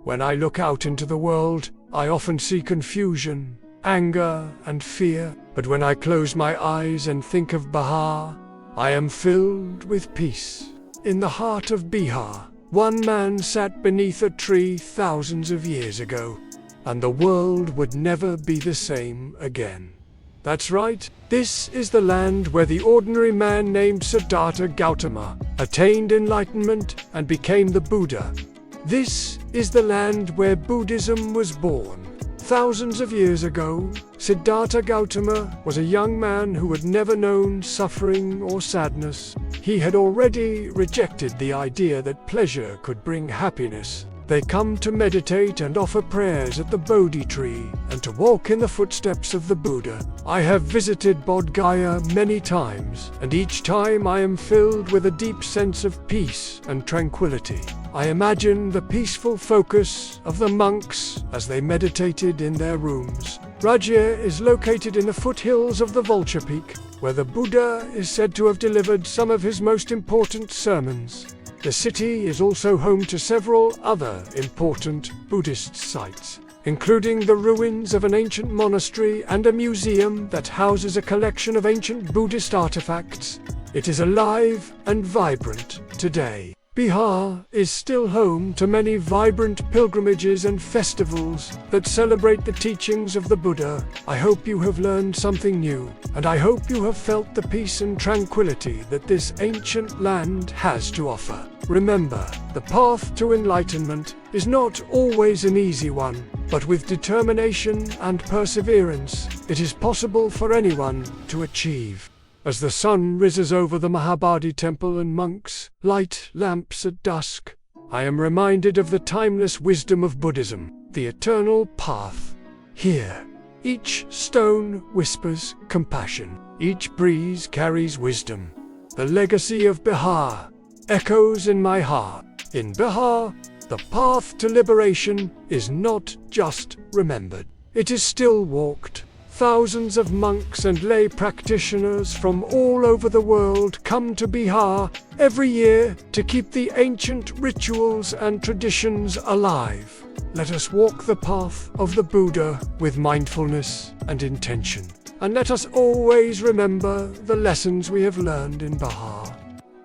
When I look out into the world, I often see confusion, anger, and fear. But when I close my eyes and think of Bihar, I am filled with peace. In the heart of Bihar, one man sat beneath a tree thousands of years ago, and the world would never be the same again. That's right, this is the land where the ordinary man named Siddhartha Gautama attained enlightenment and became the Buddha. This is the land where Buddhism was born. Thousands of years ago, Siddhartha Gautama was a young man who had never known suffering or sadness. He had already rejected the idea that pleasure could bring happiness. They come to meditate and offer prayers at the Bodhi tree and to walk in the footsteps of the Buddha. I have visited Bodh Gaya many times, and each time I am filled with a deep sense of peace and tranquility. I imagine the peaceful focus of the monks as they meditated in their rooms. Rajya is located in the foothills of the Vulture Peak, where the Buddha is said to have delivered some of his most important sermons. The city is also home to several other important Buddhist sites, including the ruins of an ancient monastery and a museum that houses a collection of ancient Buddhist artifacts. It is alive and vibrant today. Bihar is still home to many vibrant pilgrimages and festivals that celebrate the teachings of the Buddha. I hope you have learned something new, and I hope you have felt the peace and tranquility that this ancient land has to offer. Remember, the path to enlightenment is not always an easy one, but with determination and perseverance, it is possible for anyone to achieve. As the sun rises over the Mahabodhi Temple and monks light lamps at dusk, I am reminded of the timeless wisdom of Buddhism, the eternal path. Here, each stone whispers compassion, each breeze carries wisdom. The legacy of Bihar echoes in my heart. In Bihar, the path to liberation is not just remembered, it is still walked. Thousands of monks and lay practitioners from all over the world come to Bihar every year to keep the ancient rituals and traditions alive. Let us walk the path of the Buddha with mindfulness and intention. And let us always remember the lessons we have learned in Bihar.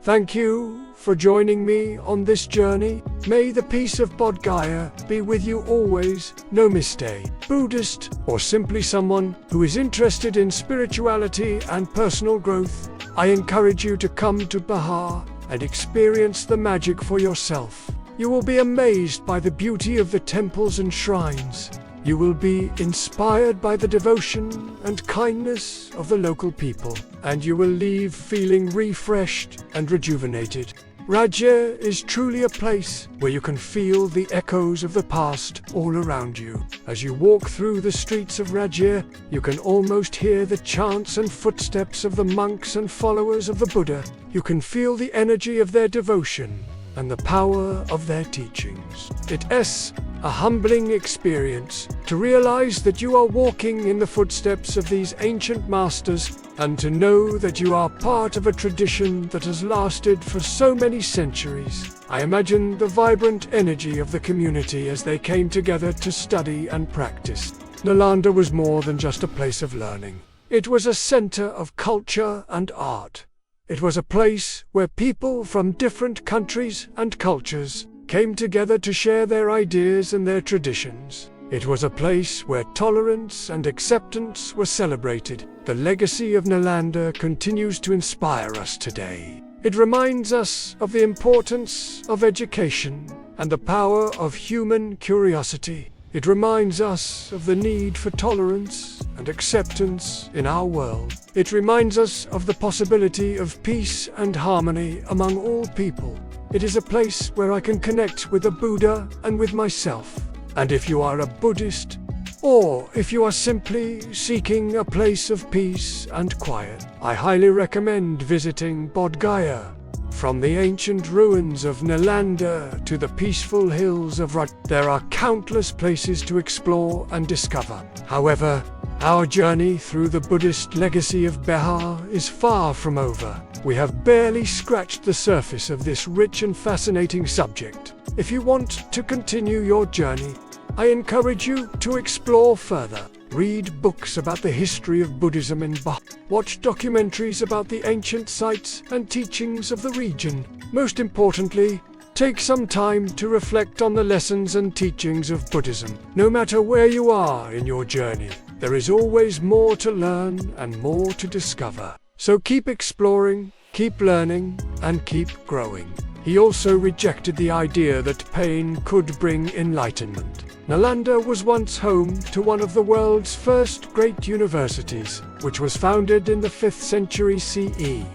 Thank you for joining me on this journey. May the peace of Bodh Gaya be with you always. Namaste. Buddhist, or simply someone who is interested in spirituality and personal growth, I encourage you to come to Bihar and experience the magic for yourself. You will be amazed by the beauty of the temples and shrines. You will be inspired by the devotion and kindness of the local people, and you will leave feeling refreshed and rejuvenated. Rajya is truly a place where you can feel the echoes of the past all around you. As you walk through the streets of Rajya, you can almost hear the chants and footsteps of the monks and followers of the Buddha. You can feel the energy of their devotion and the power of their teachings. It is a humbling experience to realize that you are walking in the footsteps of these ancient masters and to know that you are part of a tradition that has lasted for so many centuries. I imagine the vibrant energy of the community as they came together to study and practice. Nalanda was more than just a place of learning. It was a center of culture and art. It was a place where people from different countries and cultures came together to share their ideas and their traditions. It was a place where tolerance and acceptance were celebrated. The legacy of Nalanda continues to inspire us today. It reminds us of the importance of education and the power of human curiosity. It reminds us of the need for tolerance and acceptance in our world. It reminds us of the possibility of peace and harmony among all people. It is a place where I can connect with the Buddha and with myself. And if you are a Buddhist, or if you are simply seeking a place of peace and quiet, I highly recommend visiting Bodh Gaya. From the ancient ruins of Nalanda to the peaceful hills of Raj, there are countless places to explore and discover. However, our journey through the Buddhist legacy of Bihar is far from over. We have barely scratched the surface of this rich and fascinating subject. If you want to continue your journey, I encourage you to explore further. Read books about the history of Buddhism in Bihar. Watch documentaries about the ancient sites and teachings of the region. Most importantly, take some time to reflect on the lessons and teachings of Buddhism. No matter where you are in your journey, there is always more to learn and more to discover. So keep exploring, keep learning, and keep growing. He also rejected the idea that pain could bring enlightenment. Nalanda was once home to one of the world's first great universities, which was founded in the 5th century CE.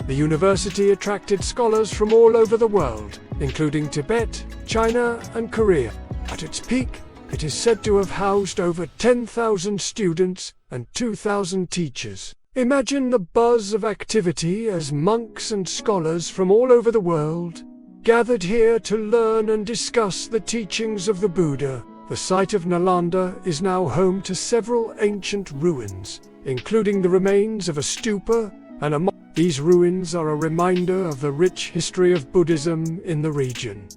The university attracted scholars from all over the world, including Tibet, China, and Korea. At its peak, it is said to have housed over 10,000 students and 2,000 teachers. Imagine the buzz of activity as monks and scholars from all over the world gathered here to learn and discuss the teachings of the Buddha. The site of Nalanda is now home to several ancient ruins, including the remains of a stupa and a mosque. These ruins are a reminder of the rich history of Buddhism in the region,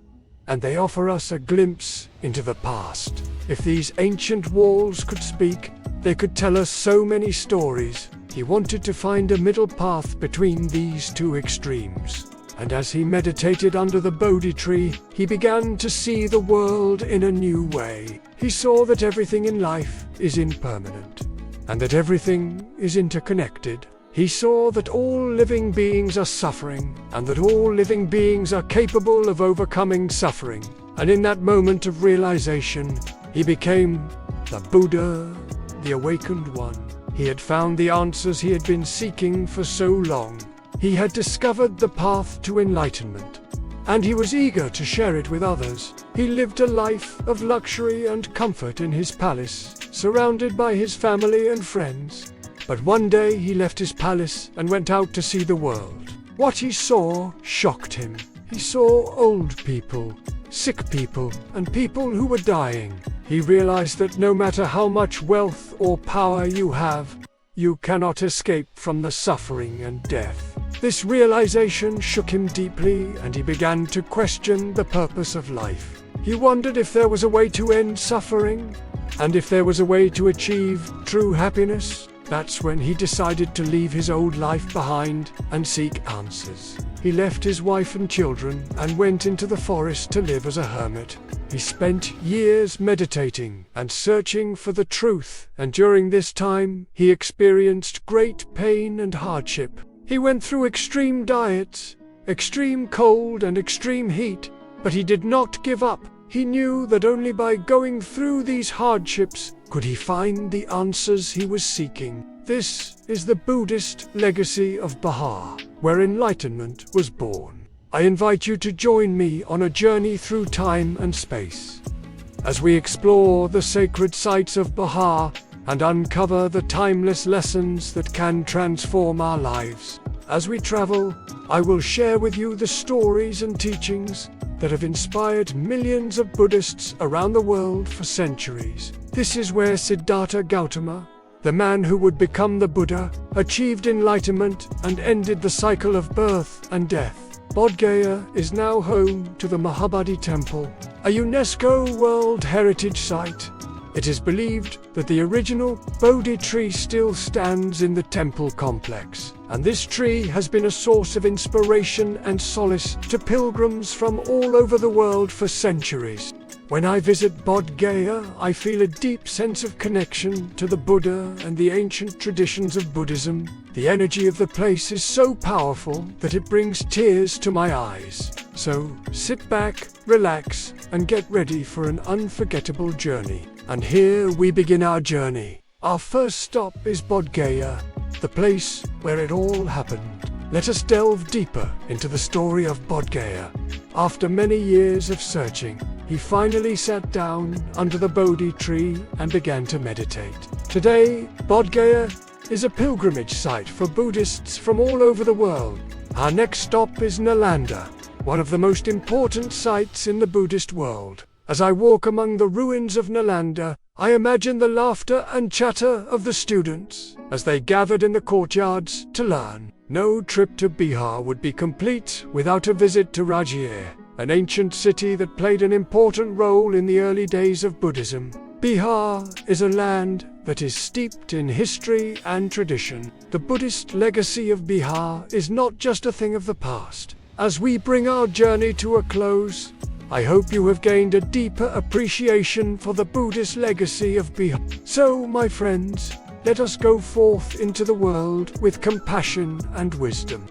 and they offer us a glimpse into the past. If these ancient walls could speak, they could tell us so many stories. He wanted to find a middle path between these two extremes. And as he meditated under the Bodhi tree, he began to see the world in a new way. He saw that everything in life is impermanent, and that everything is interconnected. He saw that all living beings are suffering, and that all living beings are capable of overcoming suffering. And in that moment of realization, he became the Buddha, the awakened one. He had found the answers he had been seeking for so long. He had discovered the path to enlightenment, and he was eager to share it with others. He lived a life of luxury and comfort in his palace, surrounded by his family and friends. But one day he left his palace and went out to see the world. What he saw shocked him. He saw old people, sick people, and people who were dying. He realized that no matter how much wealth or power you have, you cannot escape from the suffering and death. This realization shook him deeply, and he began to question the purpose of life. He wondered if there was a way to end suffering, and if there was a way to achieve true happiness. That's when he decided to leave his old life behind and seek answers. He left his wife and children and went into the forest to live as a hermit. He spent years meditating and searching for the truth, and during this time, he experienced great pain and hardship. He went through extreme diets, extreme cold and extreme heat, but he did not give up. He knew that only by going through these hardships could he find the answers he was seeking. This is the Buddhist legacy of Bihar, where enlightenment was born. I invite you to join me on a journey through time and space, as we explore the sacred sites of Bihar and uncover the timeless lessons that can transform our lives. As we travel, I will share with you the stories and teachings that have inspired millions of Buddhists around the world for centuries. This is where Siddhartha Gautama, the man who would become the Buddha, achieved enlightenment and ended the cycle of birth and death. Bodh Gaya is now home to the Mahabodhi Temple, a UNESCO World Heritage Site. It is believed that the original Bodhi tree still stands in the temple complex, and this tree has been a source of inspiration and solace to pilgrims from all over the world for centuries. When I visit Bodh Gaya, I feel a deep sense of connection to the Buddha and the ancient traditions of Buddhism. The energy of the place is so powerful that it brings tears to my eyes. So sit back, relax, and get ready for an unforgettable journey. And here we begin our journey. Our first stop is Bodh Gaya, the place where it all happened. Let us delve deeper into the story of Bodh Gaya. After many years of searching, he finally sat down under the Bodhi tree and began to meditate. Today, Bodh Gaya is a pilgrimage site for Buddhists from all over the world. Our next stop is Nalanda, one of the most important sites in the Buddhist world. As I walk among the ruins of Nalanda, I imagine the laughter and chatter of the students as they gathered in the courtyards to learn. No trip to Bihar would be complete without a visit to Rajgir, an ancient city that played an important role in the early days of Buddhism. Bihar is a land that is steeped in history and tradition. The Buddhist legacy of Bihar is not just a thing of the past. As we bring our journey to a close, I hope you have gained a deeper appreciation for the Buddhist legacy of Bihar. So, my friends, let us go forth into the world with compassion and wisdom.